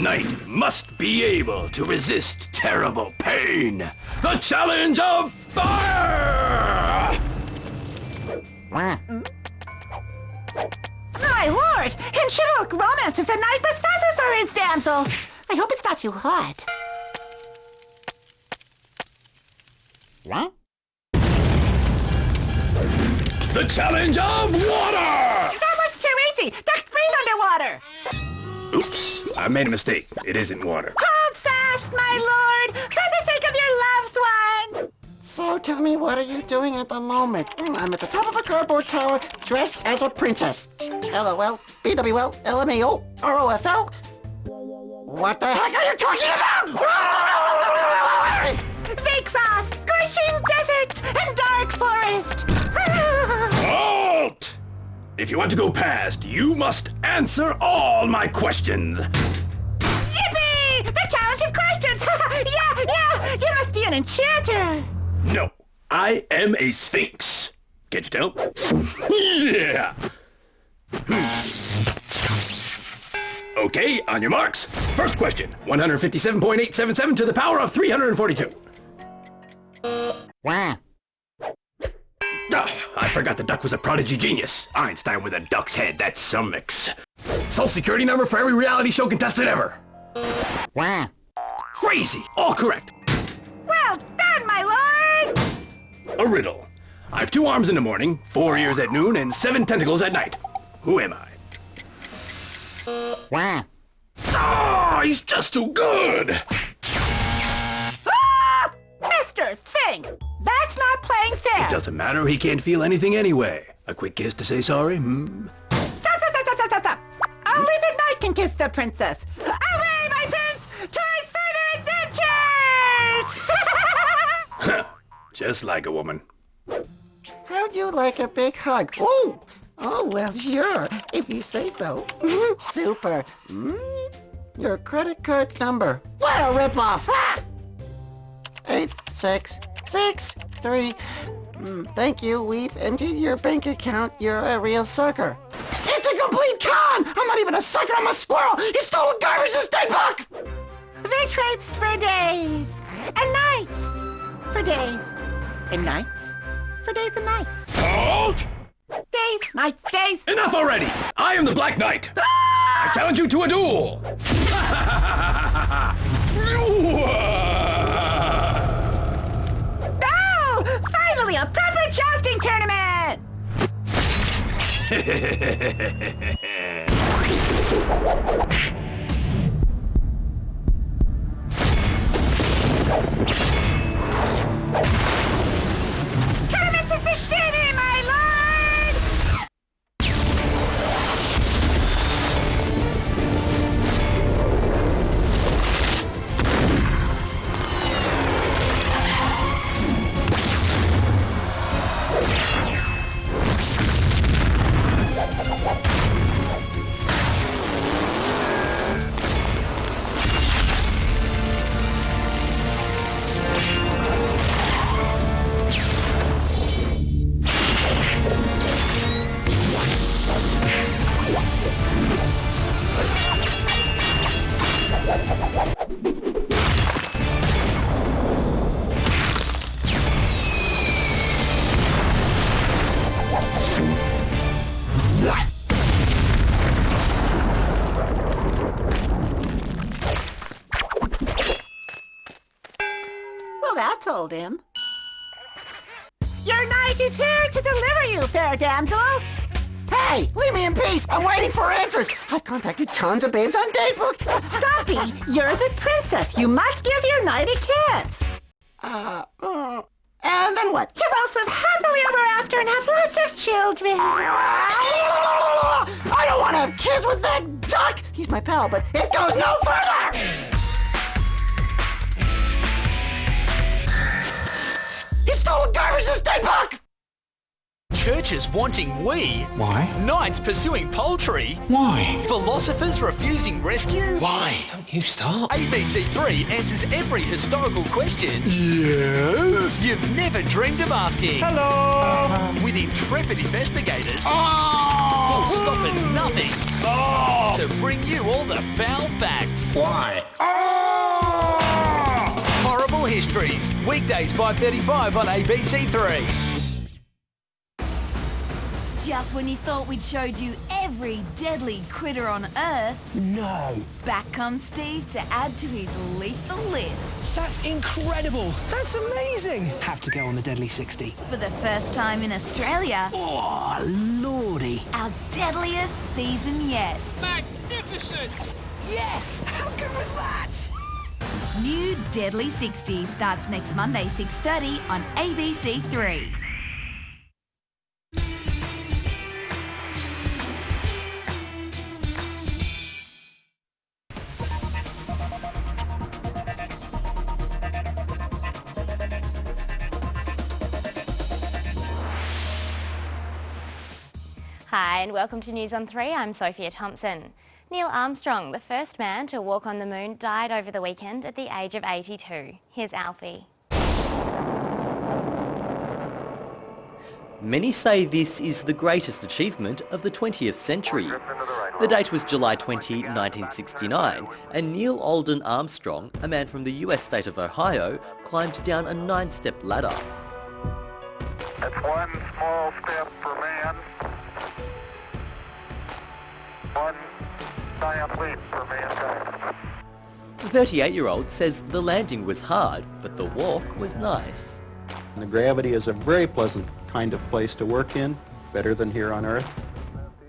knight must be able to resist terrible pain. The challenge of fire! My lord! In chivalric romances, a knight must suffer for his damsel. I hope it's not too hot. What? The challenge of water! That was too easy! Ducks breathe underwater! Oops, I made a mistake. It isn't water. Hold fast, my lord! For the sake of your loved one! So tell me, what are you doing at the moment? I'm at the top of a cardboard tower, dressed as a princess. LOL, BWL, LMAO, ROFL? What the heck are you talking about? They crossed scorching deserts and dark forests! Halt! If you want to go past, you must answer all my questions. Yippee! The challenge of questions! Yeah! You must be an enchanter! No, I am a sphinx. Can't you tell? Yeah! Okay, on your marks. First question, 157.877 to the power of 342. Wow. I forgot the duck was a prodigy genius. Einstein with a duck's head, that's some mix. Social security number for every reality show contestant ever. Wow. Crazy, all correct. Well done, my lord! A riddle. I have 2 arms in the morning, 4 ears at noon, and 7 tentacles at night. Who am I? Wow. Ah, he's just too good! Ah! Mr. Sphinx, that's not playing fair! It doesn't matter, he can't feel anything anyway. A quick kiss to say sorry? Stop! Only the knight can kiss the princess! Away, my prince! Toys for the adventures! Just like a woman. How'd you like a big hug? Oh, well, sure, if you say so. Super. Your credit card number. What a ripoff! 8663. Thank you, we've emptied your bank account. You're a real sucker. It's a complete con! I'm not even a sucker, I'm a squirrel! He stole a garbage estate book! They traipsed for days and nights. For days and nights. For days and nights. Halt! Days, nights, days. Enough already! I am the Black Knight! I challenge you to a duel! Oh! Finally, a proper jousting tournament! Tournaments is the shimmy, my lord! Well, that told him. Your knight is here to deliver you, fair damsel. Hey, leave me in peace! I'm waiting for answers! I've contacted tons of babes on Datebook! Stompy, you're the princess. You must give your knight a kiss. And then what? You both live happily ever after and have lots of children. I don't want to have kids with that duck! He's my pal, but it goes no further! He stole a garbage estate book! Churches wanting we. Why? Knights pursuing poultry. Why? Philosophers refusing rescue. Why? Don't you start. ABC3 answers every historical question Yes? you've never dreamed of asking. Hello? With intrepid investigators Oh! will stop at nothing to bring you all the foul facts. Why? Horrible Histories, weekdays 5:35 on ABC3. Just when you thought we'd showed you every deadly critter on Earth, No. back comes Steve to add to his lethal list. That's incredible. That's amazing. Have to go on the Deadly 60. For the first time in Australia, Oh, lordy. our deadliest season yet. Magnificent. Yes. How good was that? New Deadly 60 starts next Monday 6:30 on ABC3. Hi and welcome to News on 3, I'm Sophia Thompson. Neil Armstrong, the first man to walk on the moon, died over the weekend at the age of 82. Here's Alfie. Many say this is the greatest achievement of the 20th century. The date was July 20, 1969, and Neil Alden Armstrong, a man from the US state of Ohio, climbed down a 9-step ladder. That's one small step for man, one giant leap for mankind. The 38-year-old says the landing was hard, but the walk was nice. The gravity is a very pleasant kind of place to work in, better than here on Earth.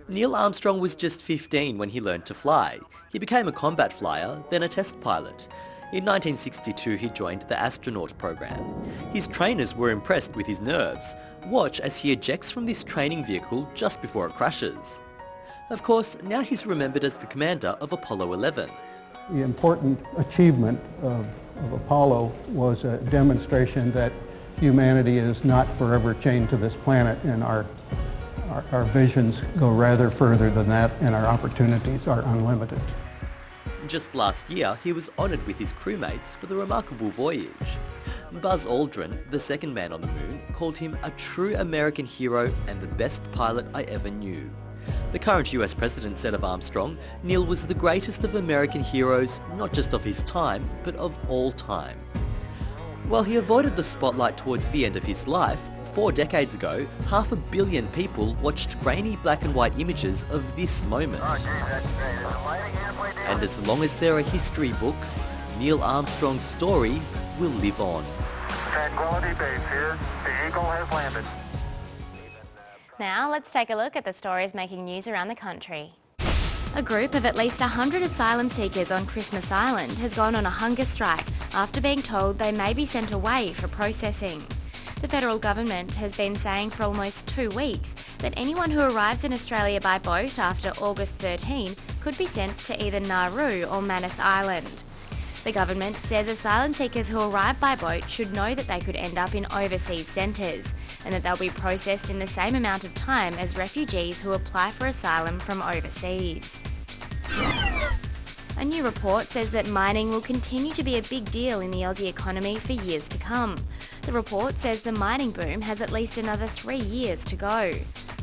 Neil Armstrong was just 15 when he learned to fly. He became a combat flyer, then a test pilot. In 1962, he joined the astronaut program. His trainers were impressed with his nerves. Watch as he ejects from this training vehicle just before it crashes. Of course, now he's remembered as the commander of Apollo 11. The important achievement of Apollo was a demonstration that humanity is not forever chained to this planet, and our visions go rather further than that, and our opportunities are unlimited. Just last year, he was honoured with his crewmates for the remarkable voyage. Buzz Aldrin, the second man on the moon, called him a true American hero and the best pilot I ever knew. The current US president said of Armstrong, Neil was the greatest of American heroes, not just of his time, but of all time. While he avoided the spotlight towards the end of his life, 4 decades ago, 500 million people watched grainy black and white images of this moment. And as long as there are history books, Neil Armstrong's story will live on. Tranquility Base here. The Eagle has landed. Now let's take a look at the stories making news around the country. A group of at least 100 asylum seekers on Christmas Island has gone on a hunger strike after being told they may be sent away for processing. The federal government has been saying for almost 2 weeks that anyone who arrives in Australia by boat after August 13 could be sent to either Nauru or Manus Island. The government says asylum seekers who arrive by boat should know that they could end up in overseas centres and that they'll be processed in the same amount of time as refugees who apply for asylum from overseas. A new report says that mining will continue to be a big deal in the Aussie economy for years to come. The report says the mining boom has at least another 3 years to go.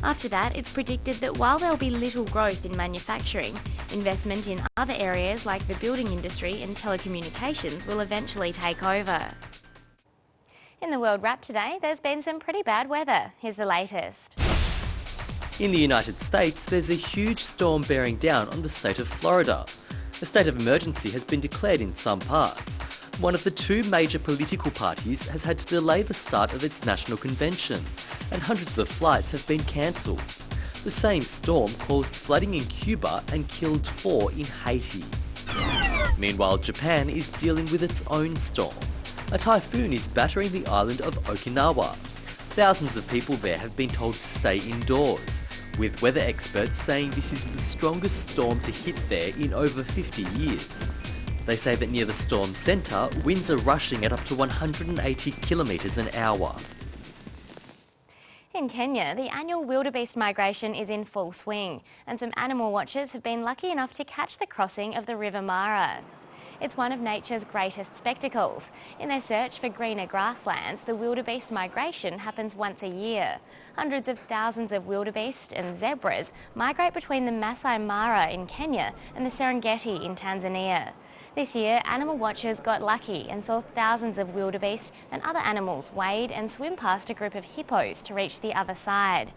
After that, it's predicted that while there'll be little growth in manufacturing, investment in other areas like the building industry and telecommunications will eventually take over. In the World Wrap today, there's been some pretty bad weather. Here's the latest. In the United States, there's a huge storm bearing down on the state of Florida. A state of emergency has been declared in some parts. One of the 2 major political parties has had to delay the start of its national convention, and hundreds of flights have been cancelled. The same storm caused flooding in Cuba and killed 4 in Haiti. Meanwhile, Japan is dealing with its own storm. A typhoon is battering the island of Okinawa. Thousands of people there have been told to stay indoors, with weather experts saying this is the strongest storm to hit there in over 50 years. They say that near the storm centre, winds are rushing at up to 180 kilometres an hour. In Kenya, the annual wildebeest migration is in full swing, and some animal watchers have been lucky enough to catch the crossing of the River Mara. It's one of nature's greatest spectacles. In their search for greener grasslands, the wildebeest migration happens once a year. Hundreds of thousands of wildebeest and zebras migrate between the Masai Mara in Kenya and the Serengeti in Tanzania. This year, animal watchers got lucky and saw thousands of wildebeest and other animals wade and swim past a group of hippos to reach the other side.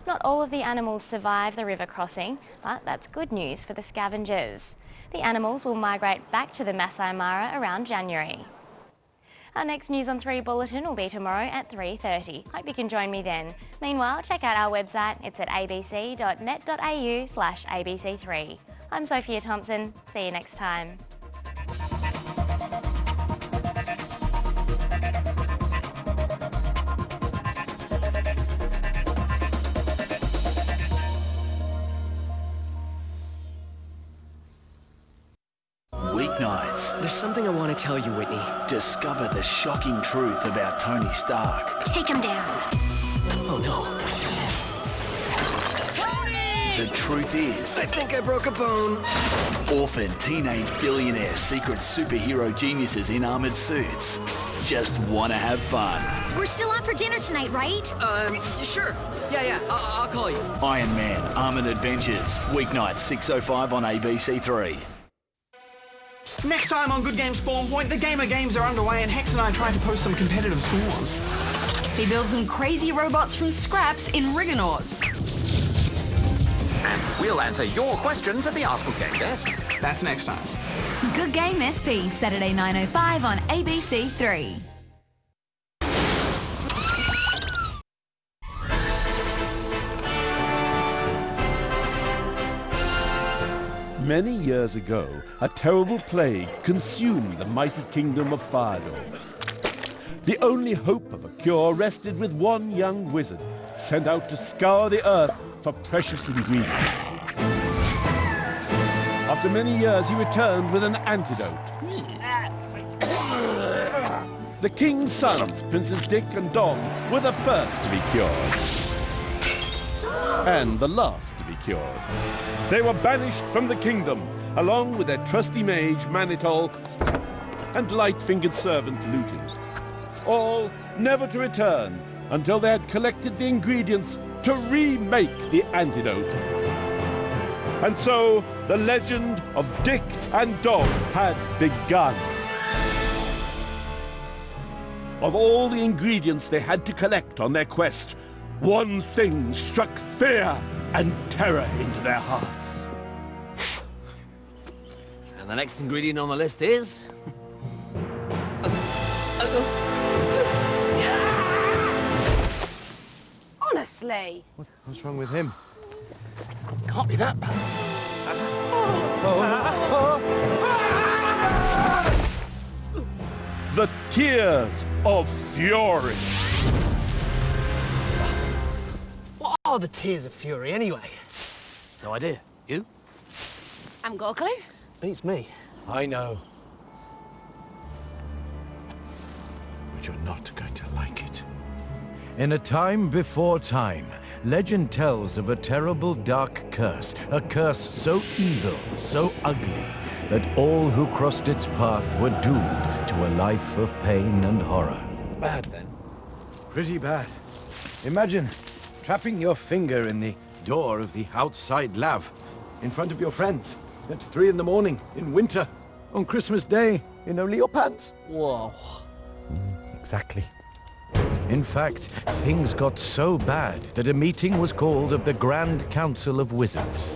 Not all of the animals survive the river crossing, but that's good news for the scavengers. The animals will migrate back to the Masai Mara around January. Our next News on 3 bulletin will be tomorrow at 3:30. Hope you can join me then. Meanwhile, check out our website. It's at abc.net.au/ABC3. I'm Sophia Thompson. See you next time. Weeknights. There's something I want to tell you, Whitney. Discover the shocking truth about Tony Stark. Take him down. Oh no. The truth is, I think I broke a bone. orphan teenage billionaire secret superhero geniuses in armoured suits just want to have fun. We're still out for dinner tonight, right? Sure. Yeah, I'll call you. Iron Man, Armoured Adventures. Weeknights, 6:05 on ABC3. Next time on Good Game Spawn Point, the Gamer Games are underway and Hex and I try to post some competitive scores. He builds some crazy robots from scraps in Rigonauts. And we'll answer your questions at the Ask Good Game desk. That's next time. Good Game SP, Saturday 9:05 on ABC3. Many years ago, a terrible plague consumed the mighty kingdom of Fireman. The only hope of a cure rested with one young wizard, sent out to scour the earth for precious ingredients. After many years, he returned with an antidote. The king's sons, Princes Dick and Dom, were the first to be cured. And the last to be cured. They were banished from the kingdom, along with their trusty mage, Manitol, and light-fingered servant, Lutin. All never to return until they had collected the ingredients to remake the antidote. And so, the legend of Dick and Dom had begun. Of all the ingredients they had to collect on their quest, one thing struck fear and terror into their hearts. And the next ingredient on the list is... Honestly. What's wrong with him? Can't be that bad. The Tears of Fury. What are the Tears of Fury, anyway? No idea. You? I'm got a clue. Beats me. I know. But you're not going to like it. In a time before time, legend tells of a terrible dark curse, a curse so evil, so ugly, that all who crossed its path were doomed to a life of pain and horror. Bad, then? Pretty bad. Imagine trapping your finger in the door of the outside lav, in front of your friends, at 3 in the morning, in winter, on Christmas Day, in only your pants. Whoa. Exactly. In fact, things got so bad that a meeting was called of the Grand Council of Wizards.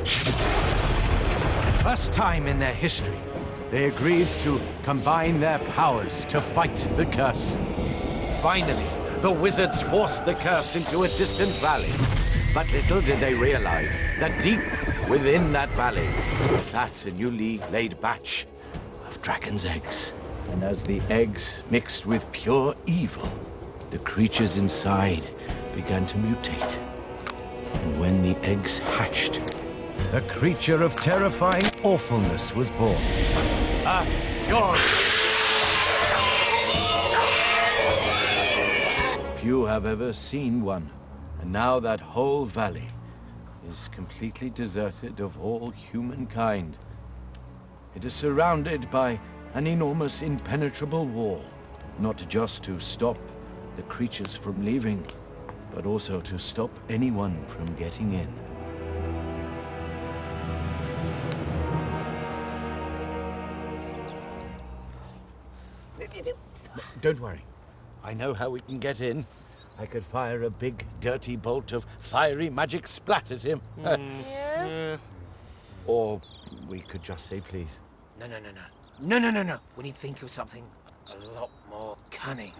First time in their history, they agreed to combine their powers to fight the curse. Finally, the wizards forced the curse into a distant valley. But little did they realize that deep within that valley sat a newly laid batch of dragon's eggs. And as the eggs mixed with pure evil, the creatures inside began to mutate. And when the eggs hatched, a creature of terrifying awfulness was born. A Fury! Few have ever seen one, and now that whole valley is completely deserted of all humankind. It is surrounded by an enormous impenetrable wall, not just to stop the creatures from leaving, but also to stop anyone from getting in. Don't worry. I know how we can get in. I could fire a big, dirty bolt of fiery magic splat at him. Yeah? Or we could just say please. No. We need to think of something a lot more cunning.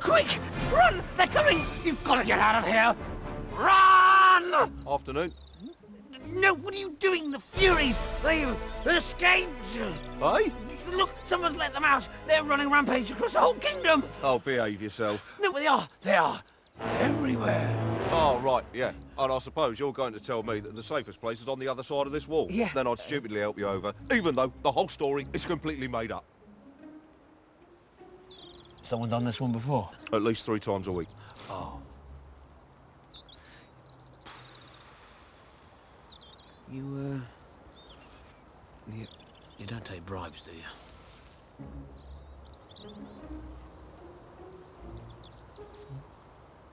Quick! Run! They're coming! You've got to get out of here! Run! Afternoon. No, what are you doing? The Furies! They've escaped! Hey? Look, someone's let them out! They're running rampage across the whole kingdom! Oh, behave yourself. No, they are! They are! Everywhere! Oh, right, yeah. And I suppose you're going to tell me that the safest place is on the other side of this wall. Yeah. Then I'd stupidly help you over, even though the whole story is completely made up. Someone done this one before? At least 3 times a week. Oh. You don't take bribes, do you?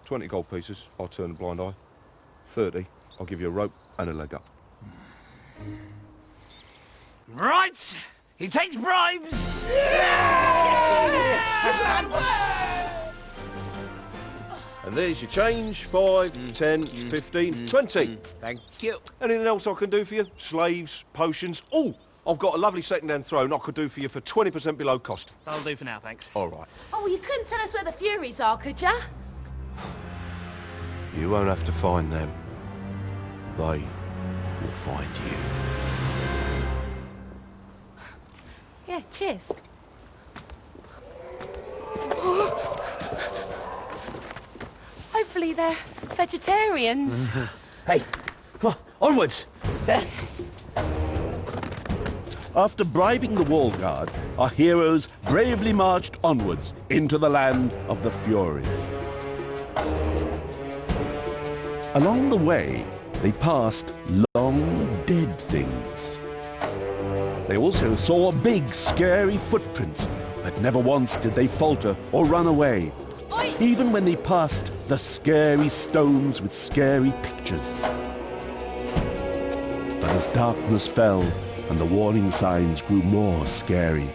20 gold pieces, I'll turn a blind eye. 30, I'll give you a rope and a leg up. Right! He takes bribes! And there's your change, 5, 10, 15, 20. Thank you. Anything else I can do for you? Slaves, potions? Oh, I've got a lovely second-hand throne I could do for you for 20% below cost. That'll do for now, thanks. All right. Oh, well, you couldn't tell us where the Furies are, could ya? You won't have to find them. They will find you. Yeah, cheers. Hopefully they're vegetarians. Hey, come on, onwards. After bribing the wall guard, our heroes bravely marched onwards into the land of the Furies. Along the way, they passed long dead things. They also saw big, scary footprints, but never once did they falter or run away, even when they passed the scary stones with scary pictures. But as darkness fell and the warning signs grew more scary,